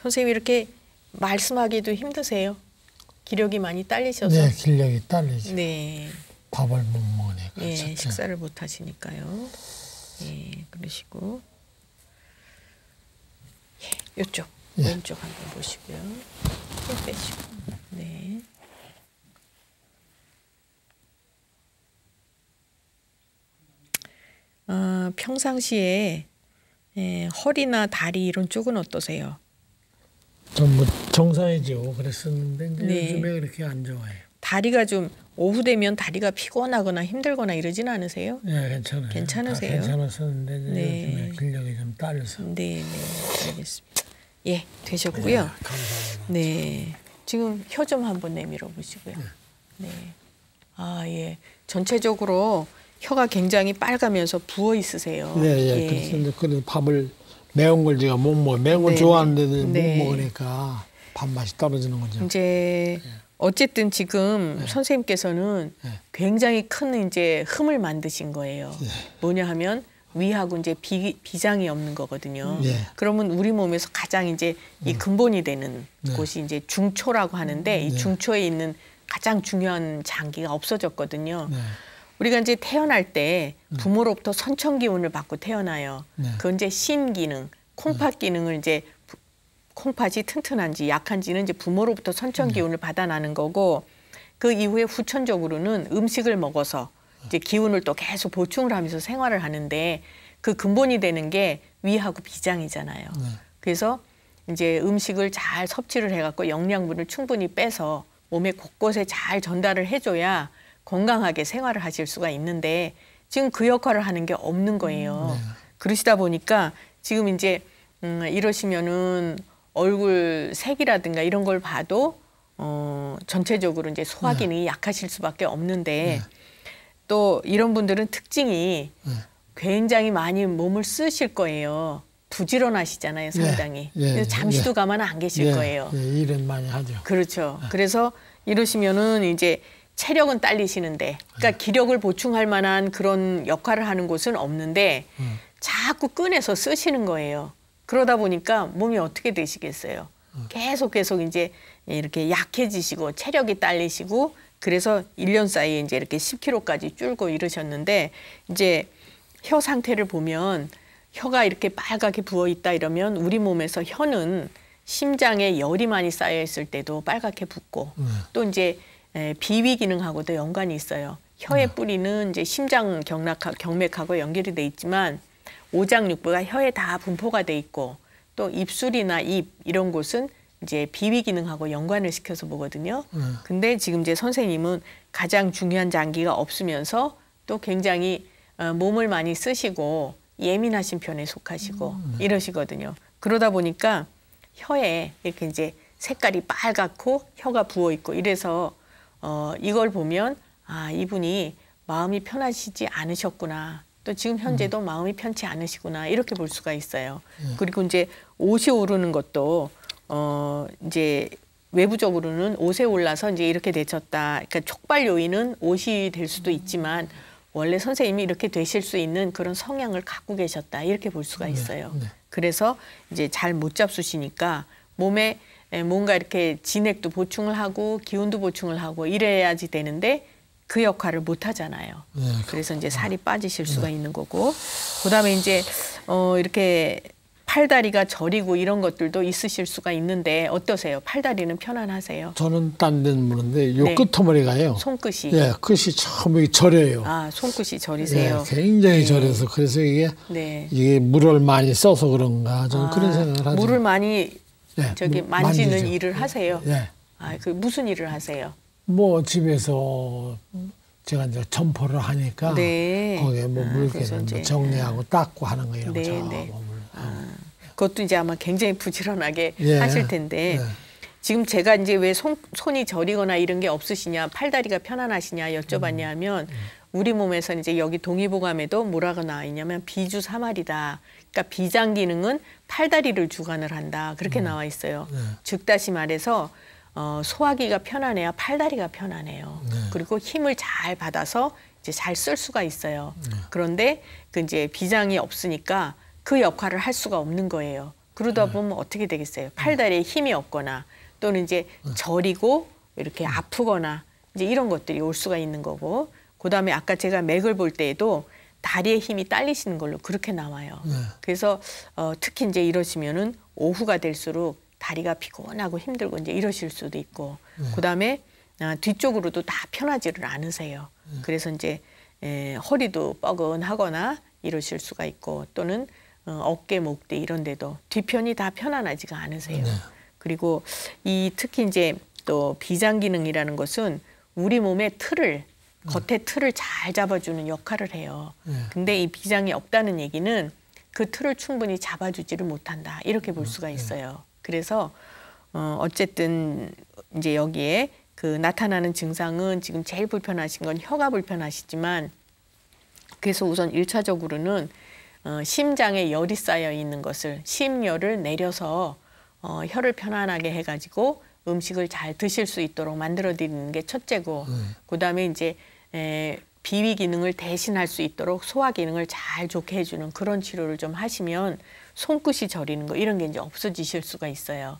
선생님 이렇게 말씀하기도 힘드세요? 기력이 많이 딸리셔서. 네, 기력이 딸리죠. 네. 밥을 못 먹으니까. 예, 첫째. 식사를 못 하시니까요. 예, 그러시고. 예, 이쪽 예. 왼쪽 한번 보시고요. 힘 빼시고. 네. 평상시에 허리나 다리 이런 쪽은 어떠세요? 전뭐 정상이죠. 그랬었는데 이제 네. 요즘에 그렇게 안 좋아요. 다리가 좀 오후 되면 다리가 피곤하거나 힘들거나 이러진 않으세요? 네, 괜찮아요. 괜찮으세요? 다 괜찮았었는데 이제 네. 요즘에 근력이 좀 딸려서. 네, 네, 알겠습니다. 예, 되셨고요. 감사합니다. 네, 지금 혀 좀 한번 내밀어 보시고요. 네, 아 예, 전체적으로 혀가 굉장히 빨가면서 부어 있으세요. 네, 예. 그래서 이제 그래도 밥을 매운 걸 제가 못 먹어. 매운 걸 네, 좋아하는데도 네. 못 먹으니까 밥맛이 떨어지는 거죠. 이제 어쨌든 지금 선생님께서는 네. 굉장히 큰 이제 흠을 만드신 거예요. 뭐냐 하면 위하고 이제 비장이 없는 거거든요. 예. 그러면 우리 몸에서 가장 이제 이 근본이 되는 네. 곳이 이제 중초라고 하는데 이 중초에 있는 가장 중요한 장기가 없어졌거든요. 네. 우리가 이제 태어날 때 부모로부터 선천 기운을 받고 태어나요. 네. 그 이제 신 기능, 콩팥 기능을 이제 콩팥이 튼튼한지 약한지는 이제 부모로부터 선천 기운을 받아나는 거고 그 이후에 후천적으로는 음식을 먹어서 이제 기운을 또 계속 보충을 하면서 생활을 하는데 그 근본이 되는 게 위하고 비장이잖아요. 네. 그래서 이제 음식을 잘 섭취를 해갖고 영양분을 충분히 빼서 몸에 곳곳에 잘 전달을 해줘야 건강하게 생활을 하실 수가 있는데 지금 그 역할을 하는 게 없는 거예요. 그러시다 보니까 지금 이제 이러시면은 얼굴 색이라든가 이런 걸 봐도 전체적으로 이제 소화 기능이 약하실 수밖에 없는데 또 이런 분들은 특징이 굉장히 많이 몸을 쓰실 거예요. 부지런하시잖아요, 상당히. 예, 그래서 잠시도 가만 안 계실 예, 거예요. 예, 일은 많이 하죠. 그렇죠. 그래서 이러시면은 이제 체력은 딸리시는데, 그러니까 기력을 보충할 만한 그런 역할을 하는 곳은 없는데 자꾸 꺼내서 쓰시는 거예요. 그러다 보니까 몸이 어떻게 되시겠어요? 계속 이제 이렇게 약해지시고 체력이 딸리시고 그래서 1년 사이에 이제 이렇게 10kg까지 줄고 이러셨는데 이제 혀 상태를 보면 혀가 이렇게 빨갛게 부어 있다 이러면 우리 몸에서 혀는 심장에 열이 많이 쌓여 있을 때도 빨갛게 붓고 또 이제 비위 기능하고도 연관이 있어요. 혀의 뿌리는 이제 심장 경맥하고 연결이 돼 있지만 오장육부가 혀에 다 분포가 돼 있고 또 입술이나 입 이런 곳은 이제 비위 기능하고 연관을 시켜서 보거든요. 근데 지금 이제 선생님은 가장 중요한 장기가 없으면서 또 굉장히 몸을 많이 쓰시고 예민하신 편에 속하시고 이러시거든요. 그러다 보니까 혀에 이렇게 이제 색깔이 빨갛고 혀가 부어 있고 이래서 이걸 보면 아, 이분이 마음이 편하시지 않으셨구나. 또 지금 현재도 마음이 편치 않으시구나 이렇게 볼 수가 있어요. 그리고 이제 옷이 오르는 것도 이제 외부적으로는 옷에 올라서 이제 이렇게 되셨다. 그러니까 촉발 요인은 옷이 될 수도 있지만 원래 선생님이 이렇게 되실 수 있는 그런 성향을 갖고 계셨다 이렇게 볼 수가 있어요. 그래서 이제 잘 못 잡수시니까 몸에 뭔가 이렇게 진액도 보충을 하고 기운도 보충을 하고 이래야지 되는데 그 역할을 못 하잖아요. 그래서 이제 살이 빠지실 수가 있는 거고, 그다음에 이제 이렇게 팔다리가 저리고 이런 것들도 있으실 수가 있는데 어떠세요? 팔다리는 편안하세요? 저는 딴 데는 모르는데 요 네. 끝머리가요. 손끝이. 예, 끝이 참 저려요. 아, 손끝이 저리세요. 예, 굉장히 네. 저려서 그래서 네. 이게 물을 많이 써서 그런가 저는 그런 생각을 하죠. 물을 많이 예, 저기 물 만지는 만지죠. 일을 하세요. 예. 아, 그 무슨 일을 하세요? 뭐 집에서 제가 이제 점포를 하니까 네. 거기에 뭐 그래서 물개는 이제, 뭐 정리하고 닦고 하는 거 이런 네, 거 네. 물. 그것도 이제 아마 굉장히 부지런하게 예. 하실 텐데 예. 지금 제가 이제 왜 손이 저리거나 이런 게 없으시냐, 팔다리가 편안하시냐 여쭤봤냐 하면 우리 몸에서 이제 여기 동의보감에도 뭐라고 나와 있냐면 비주사말이다. 그러니까 비장 기능은 팔다리를 주관을 한다. 그렇게 나와 있어요. 즉 다시 말해서 소화기가 편안해야 팔다리가 편안해요. 그리고 힘을 잘 받아서 이제 잘 쓸 수가 있어요. 그런데 그 이제 비장이 없으니까 그 역할을 할 수가 없는 거예요. 그러다 보면 어떻게 되겠어요? 팔다리에 힘이 없거나 또는 이제 저리고 이렇게 아프거나 이제 이런 것들이 올 수가 있는 거고, 그다음에 아까 제가 맥을 볼 때에도 다리에 힘이 딸리시는 걸로 그렇게 나와요. 그래서 특히 이제 이러시면은 오후가 될수록 다리가 피곤하고 힘들고 이제 이러실 수도 있고, 그다음에 뒤쪽으로도 다 편하지를 않으세요. 그래서 이제 허리도 뻐근하거나 이러실 수가 있고, 또는 어깨, 목대 이런 데도 뒤편이 다 편안하지가 않으세요. 그리고 이 특히 이제 또 비장 기능이라는 것은 우리 몸의 틀을 겉의 틀을 잘 잡아주는 역할을 해요. 근데 이 비장이 없다는 얘기는 그 틀을 충분히 잡아주지를 못한다 이렇게 볼 수가 있어요. 그래서 어쨌든 이제 여기에 그 나타나는 증상은 지금 제일 불편하신 건 혀가 불편하시지만, 그래서 우선 1차적으로는 심장에 열이 쌓여 있는 것을 심열을 내려서 혀를 편안하게 해가지고 음식을 잘 드실 수 있도록 만들어 드리는 게 첫째고, 그다음에 이제 비위 기능을 대신할 수 있도록 소화 기능을 잘 좋게 해주는 그런 치료를 좀 하시면 손끝이 저리는 거 이런 게 이제 없어지실 수가 있어요.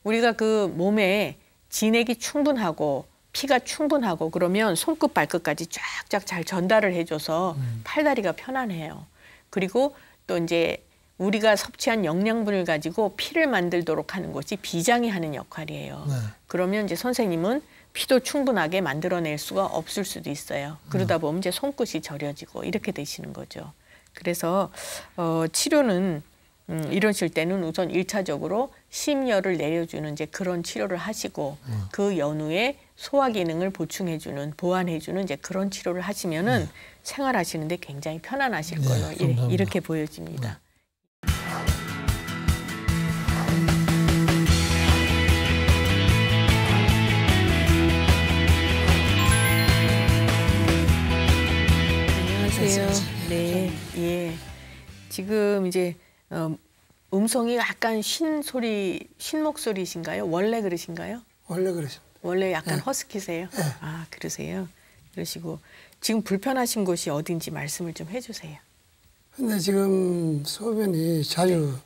우리가 그 몸에 진액이 충분하고 피가 충분하고 그러면 손끝 발끝까지 쫙쫙 잘 전달을 해줘서 팔다리가 편안해요. 그리고 또 이제 우리가 섭취한 영양분을 가지고 피를 만들도록 하는 것이 비장이 하는 역할이에요. 그러면 이제 선생님은 피도 충분하게 만들어낼 수가 없을 수도 있어요. 그러다 보면 이제 손끝이 저려지고 이렇게 되시는 거죠. 그래서 치료는 이러실 때는 우선 1차적으로 심열을 내려주는 이제 그런 치료를 하시고 그 연후에 소화 기능을 보충해주는, 보완해주는 이제 그런 치료를 하시면은 생활하시는데 굉장히 편안하실 걸로 이렇게 보여집니다. 안녕하세요. 네, 예. 지금 이제 음성이 약간 쉰 목소리신가요? 원래 그러신가요? 원래 그러십니다. 원래 약간 허스키세요? 아, 그러세요? 그러시고 지금 불편하신 곳이 어딘지 말씀을 좀 해주세요. 근데 지금 소변이 자주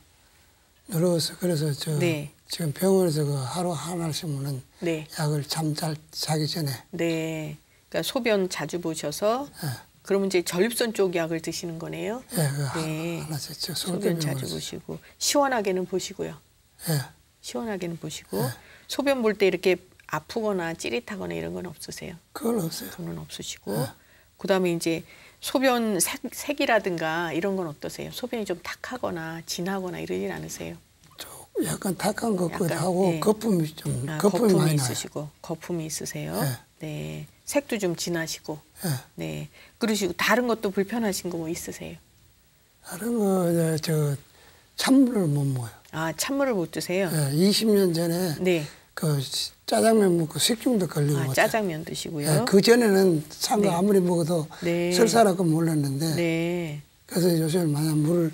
늘어서 그래서 지금 병원에서 그 하루 하나씩 먹는 약을 잠잘 자기 전에. 네. 그러니까 소변 자주 보셔서 그러면 이제 전립선 쪽 약을 드시는 거네요. 네. 하나씩 소변 자주 보시고 시원하게는 보시고요. 시원하게는 보시고 소변 볼 때 이렇게 아프거나 찌릿하거나 이런 건 없으세요? 그건 없어요. 그건 없으시고 그다음에 이제 소변 색이라든가 이런 건 어떠세요? 소변이 좀 탁하거나 진하거나 이러진 않으세요? 약간 탁한 것도 하고 거품이 좀 거품이 많이 있으시고 거품이 있으세요? 네. 색도 좀 진하시고. 네. 그러시고 다른 것도 불편하신 거 뭐 있으세요? 다른 거 찬물을 못 먹어요. 아, 찬물을 못 드세요? 20년 전에 그 짜장면 먹고 식중독 걸리고. 아, 짜장면 드시고요. 그 전에는 산 거 네. 아무리 먹어도 네. 설사라고 몰랐는데. 네. 그래서 요즘 마냥 물을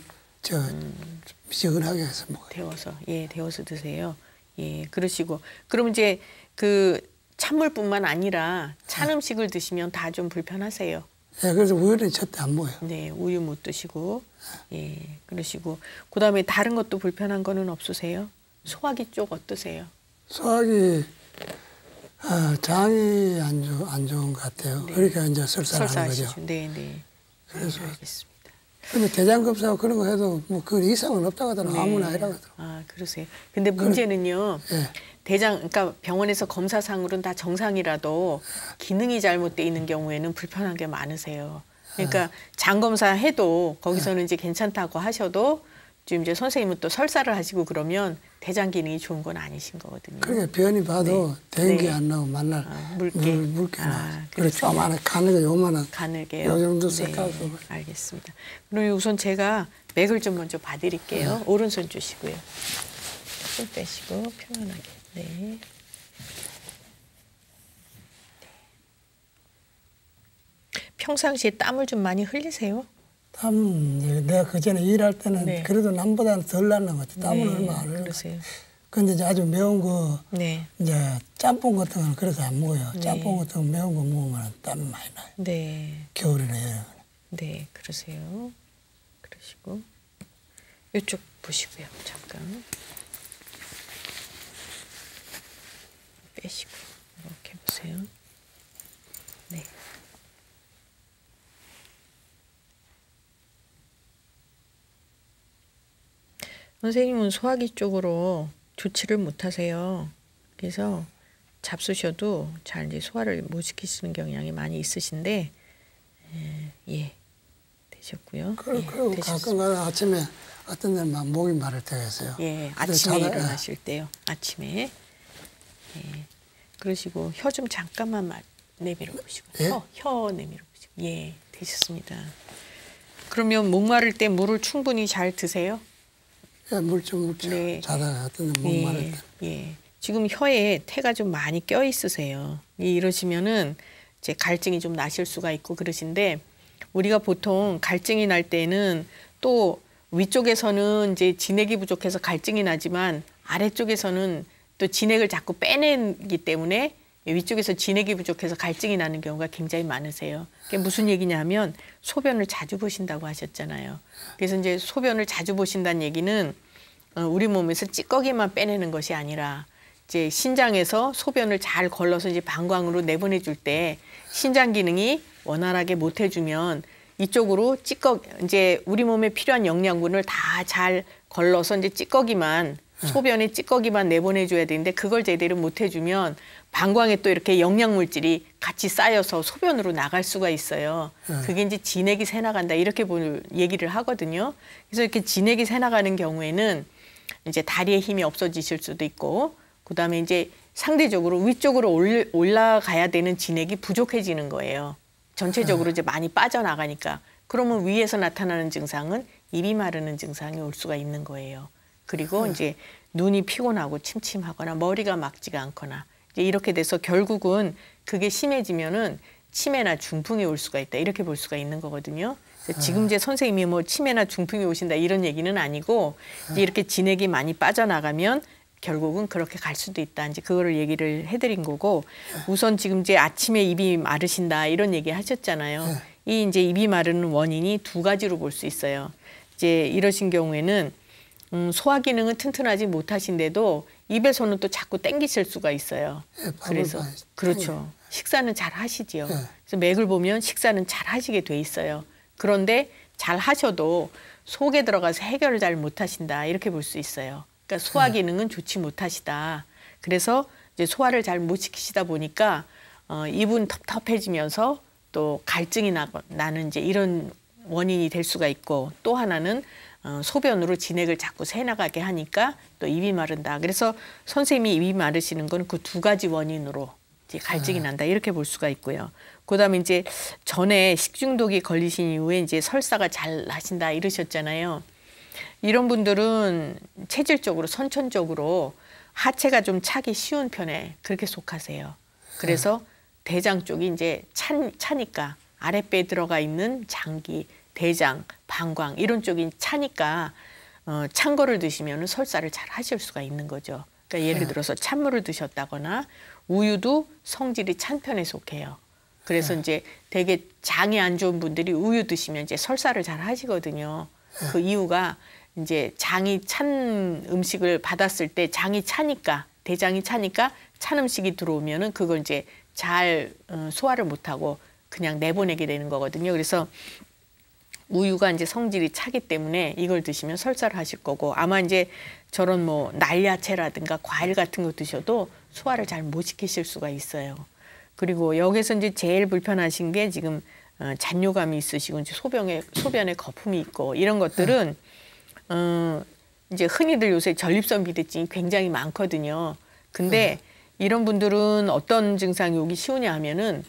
미지근하게 해서 먹어요. 데워서 데워서 드세요. 예, 그러시고 그럼 이제 그 찬물뿐만 아니라 찬 음식을 드시면 다 좀 불편하세요. 예, 그래서 우유는 절대 안 먹어요. 네, 우유 못 드시고 예, 그러시고 그다음에 다른 것도 불편한 거는 없으세요? 소화기 쪽 어떠세요? 소화기 장이 안 좋은 것 같아요. 네. 그러니까 이제 설사하는 거죠. 네, 네. 그래서 알겠습니다. 근데 대장 검사하고 그런 거 해도 뭐 그 이상은 없다고 하더라고. 네. 아무나 해라고 하더라고. 아, 그러세요. 근데 문제는요. 예. 그러니까 병원에서 검사상으로는 다 정상이라도 기능이 잘못돼 있는 경우에는 불편한 게 많으세요. 그러니까 장 검사해도 거기서는 이제 괜찮다고 하셔도 지금 이제 선생님은 또 설사를 하시고 그러면 대장 기능이 좋은 건 아니신 거거든요. 그러니까 변이 봐도 대인기 안 나오고 만날 물게 나와요. 그래서 요만한 가늘게 요만한 가늘게요. 요 정도 색깔. 네, 알겠습니다. 그럼 우선 제가 맥을 좀 먼저 봐드릴게요. 오른손 주시고요. 손 빼시고 편안하게. 네. 평상시에 땀을 좀 많이 흘리세요? 땀 내가 그 전에 일할 때는 네. 그래도 남보다는 덜 나는 것 같아. 땀은 얼마 안 흘려. 그러세요. 근데 이제 아주 매운 거 네. 이제 짬뽕 같은 거는 그래서 안 먹어요. 네. 짬뽕 같은 거 매운 거 먹으면 땀이 많이 나요. 네. 겨울이나 여름에. 네, 그러세요. 그러시고 이쪽 보시고요. 잠깐 빼시고 이렇게 보세요. 네. 선생님은 소화기 쪽으로 조치를 못 하세요. 그래서 잡수셔도 잘 이제 소화를 못 시키시는 경향이 많이 있으신데, 예, 되셨고요. 그리고 가끔 가다 아침에 어떤 데는 막 목이 마를 때가 있어요. 예, 아침에 일어나실 때요. 아침에. 예, 그러시고 혀 좀 잠깐만 내밀어 보시고, 예? 혀 내밀어 보시고, 예, 되셨습니다. 그러면 목마를 때 물을 충분히 잘 드세요? 예, 물 좀 먹죠. 네. 자다가 어떤 데 목 마를 때. 예. 지금 혀에 태가 좀 많이 껴 있으세요. 이러시면은 이제 갈증이 좀 나실 수가 있고 그러신데 우리가 보통 갈증이 날 때는 또 위쪽에서는 이제 진액이 부족해서 갈증이 나지만 아래쪽에서는 또 진액을 자꾸 빼내기 때문에 위쪽에서 진액이 부족해서 갈증이 나는 경우가 굉장히 많으세요. 그게 무슨 얘기냐면 소변을 자주 보신다고 하셨잖아요. 그래서 이제 소변을 자주 보신다는 얘기는 우리 몸에서 찌꺼기만 빼내는 것이 아니라 이제 신장에서 소변을 잘 걸러서 이제 방광으로 내보내줄 때 신장 기능이 원활하게 못 해주면 이쪽으로 이제 우리 몸에 필요한 영양분을 다 잘 걸러서 이제 소변에 찌꺼기만 내보내줘야 되는데 그걸 제대로 못 해주면 방광에 또 이렇게 영양물질이 같이 쌓여서 소변으로 나갈 수가 있어요. 그게 이제 진액이 새 나간다 이렇게 얘기를 하거든요. 그래서 이렇게 진액이 새 나가는 경우에는 이제 다리에 힘이 없어지실 수도 있고 그다음에 이제 상대적으로 위쪽으로 올라가야 되는 진액이 부족해지는 거예요. 전체적으로 이제 많이 빠져나가니까. 그러면 위에서 나타나는 증상은 입이 마르는 증상이 올 수가 있는 거예요. 그리고 이제 눈이 피곤하고 침침하거나 머리가 맑지가 않거나 이제 이렇게 돼서 결국은 그게 심해지면은 치매나 중풍이 올 수가 있다 이렇게 볼 수가 있는 거거든요. 지금 이제 선생님이 뭐 치매나 중풍이 오신다 이런 얘기는 아니고 이제 이렇게 진액이 많이 빠져나가면 결국은 그렇게 갈 수도 있다. 이제 그거를 얘기를 해드린 거고 우선 지금 이제 아침에 입이 마르신다 이런 얘기 하셨잖아요. 이 이제 입이 마르는 원인이 두 가지로 볼 수 있어요. 이제 이러신 경우에는 소화 기능은 튼튼하지 못하신데도 입에서는 또 자꾸 땡기실 수가 있어요. 그래서 그렇죠. 식사는 잘 하시지요. 그래서 맥을 보면 식사는 잘 하시게 돼 있어요. 그런데 잘 하셔도 속에 들어가서 해결을 잘 못하신다 이렇게 볼 수 있어요. 그러니까 소화 기능은 좋지 못하시다. 그래서 이제 소화를 잘 못 시키시다 보니까 입은 텁텁해지면서 또 갈증이 나는 이제 이런 원인이 될 수가 있고 또 하나는 소변으로 진액을 자꾸 새나가게 하니까 또 입이 마른다. 그래서 선생님이 입이 마르시는 건 그 두 가지 원인으로 이제 갈증이 난다 이렇게 볼 수가 있고요. 그다음에 이제 전에 식중독이 걸리신 이후에 이제 설사가 잘 나신다 이러셨잖아요. 이런 분들은 체질적으로 선천적으로 하체가 좀 차기 쉬운 편에 그렇게 속하세요. 그래서 대장 쪽이 이제 차니까 아랫배에 들어가 있는 장기, 대장, 방광 이런 쪽이 차니까 찬 거를 드시면 설사를 잘 하실 수가 있는 거죠. 그러니까 예를 들어서 찬물을 드셨다거나 우유도 성질이 찬 편에 속해요. 그래서 이제 되게 장이 안 좋은 분들이 우유 드시면 이제 설사를 잘 하시거든요. 그 이유가 이제 장이 찬 음식을 받았을 때 장이 차니까 대장이 차니까 찬 음식이 들어오면은 그걸 이제 잘 소화를 못하고 그냥 내보내게 되는 거거든요. 그래서 우유가 이제 성질이 차기 때문에 이걸 드시면 설사를 하실 거고 아마 이제 저런 뭐 날야채라든가 과일 같은 거 드셔도 소화를 잘 못 시키실 수가 있어요. 그리고 여기서 이제 제일 불편하신 게 지금 잔뇨감이 있으시고 이제 소변에 거품이 있고 이런 것들은 이제 흔히들 요새 전립선 비대증이 굉장히 많거든요. 근데 이런 분들은 어떤 증상이 오기 쉬우냐 하면은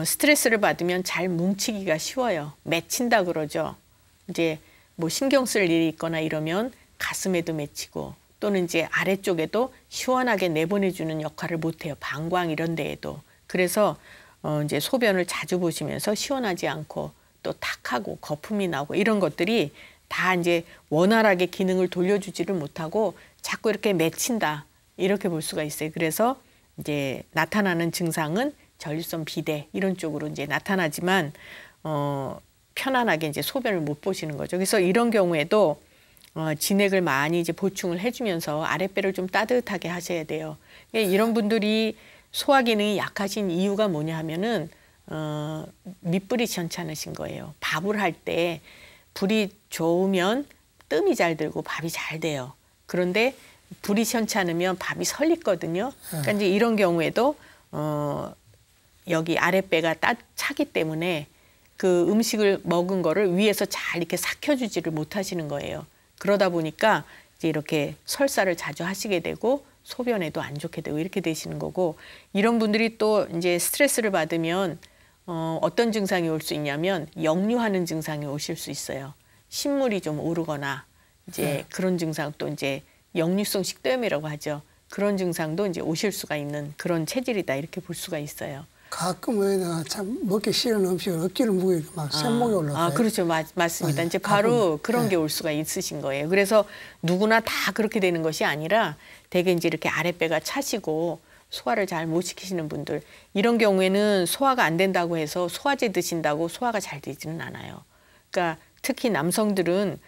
스트레스를 받으면 잘 뭉치기가 쉬워요. 맺힌다 그러죠. 이제 뭐 신경 쓸 일이 있거나 이러면 가슴에도 맺히고 또는 이제 아래쪽에도 시원하게 내보내주는 역할을 못해요. 방광 이런 데에도. 그래서 이제 소변을 자주 보시면서 시원하지 않고 또 탁하고 거품이 나고 이런 것들이 다 이제 원활하게 기능을 돌려주지를 못하고 자꾸 이렇게 맺힌다. 이렇게 볼 수가 있어요. 그래서 이제 나타나는 증상은 전립선 비대 이런 쪽으로 이제 나타나지만 편안하게 이제 소변을 못 보시는 거죠. 그래서 이런 경우에도 진액을 많이 이제 보충을 해주면서 아랫배를 좀 따뜻하게 하셔야 돼요. 이런 분들이 소화 기능이 약하신 이유가 뭐냐 하면은 밑불이 시원찮으신 거예요. 밥을 할 때 불이 좋으면 뜸이 잘 들고 밥이 잘 돼요. 그런데 불이 시원찮으면 밥이 설리거든요. 그러니까 이제 이런 경우에도 여기 아랫배가 차기 때문에 그 음식을 먹은 거를 위에서 잘 이렇게 삭혀주지를 못하시는 거예요. 그러다 보니까 이제 이렇게 설사를 자주 하시게 되고 소변에도 안 좋게 되고 이렇게 되시는 거고 이런 분들이 또 이제 스트레스를 받으면 어떤 증상이 올 수 있냐면 역류하는 증상이 오실 수 있어요. 신물이 좀 오르거나 이제 그런 증상 또 이제 역류성 식도염이라고 하죠. 그런 증상도 이제 오실 수가 있는 그런 체질이다 이렇게 볼 수가 있어요. 가끔 왜 참 먹기 싫은 음식을 억지로 먹으니까 막 샘목이 올라가요. 그렇죠. 맞습니다. 이제 바로 그런 게 올 수가 있으신 거예요. 그래서 누구나 다 그렇게 되는 것이 아니라 대개 이제 이렇게 아랫배가 차시고 소화를 잘 못 시키시는 분들 이런 경우에는 소화가 안 된다고 해서 소화제 드신다고 소화가 잘 되지는 않아요. 그러니까 특히 남성들은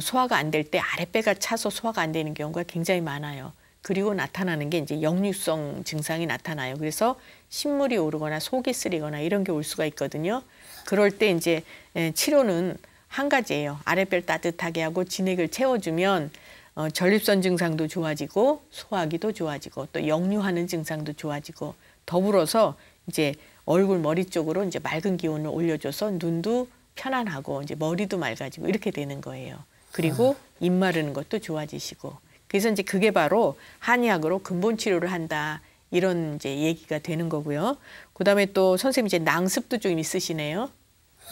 소화가 안 될 때 아랫배가 차서 소화가 안 되는 경우가 굉장히 많아요. 그리고 나타나는 게 이제 역류성 증상이 나타나요. 그래서 신물이 오르거나 속이 쓰리거나 이런 게 올 수가 있거든요. 그럴 때 이제 치료는 한 가지예요. 아랫배를 따뜻하게 하고 진액을 채워주면 전립선 증상도 좋아지고 소화기도 좋아지고 또 역류하는 증상도 좋아지고 더불어서 이제 얼굴 머리 쪽으로 이제 맑은 기운을 올려줘서 눈도 편안하고 이제 머리도 맑아지고 이렇게 되는 거예요. 그리고 입 마르는 것도 좋아지시고. 그래서 이제 그게 바로 한의학으로 근본 치료를 한다. 이런 이제 얘기가 되는 거고요. 그다음에 또 선생님 이제 낭습도 좀 있으시네요.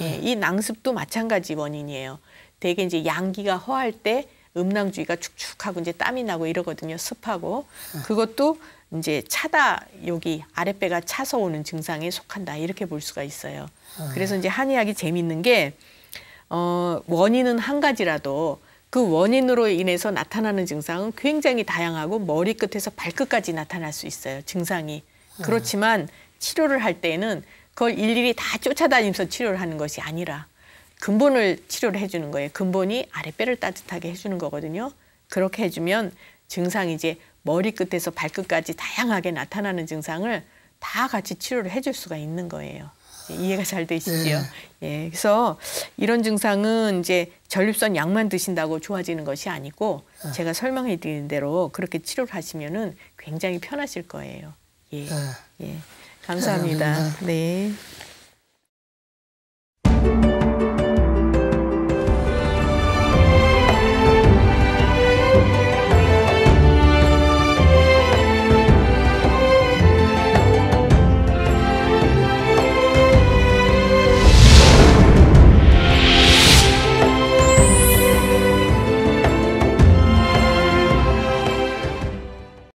예, 이 낭습도 마찬가지 원인이에요. 되게 이제 양기가 허할 때 음낭주의가 축축하고 이제 땀이 나고 이러거든요. 습하고. 그것도 이제 차다 여기 아랫배가 차서 오는 증상에 속한다. 이렇게 볼 수가 있어요. 그래서 이제 한의학이 재밌는 게 원인은 한 가지라도 그 원인으로 인해서 나타나는 증상은 굉장히 다양하고 머리끝에서 발끝까지 나타날 수 있어요. 증상이. 그렇지만 치료를 할 때에는 그걸 일일이 다 쫓아다니면서 치료를 하는 것이 아니라 근본을 치료를 해주는 거예요. 근본이 아랫배를 따뜻하게 해주는 거거든요. 그렇게 해주면 증상이 이제 머리끝에서 발끝까지 다양하게 나타나는 증상을 다 같이 치료를 해줄 수가 있는 거예요. 이해가 잘 되시죠? 예, 그래서 이런 증상은 이제 전립선 약만 드신다고 좋아지는 것이 아니고 제가 설명해 드린 대로 그렇게 치료를 하시면은 굉장히 편하실 거예요. 예, 예. 감사합니다. 네.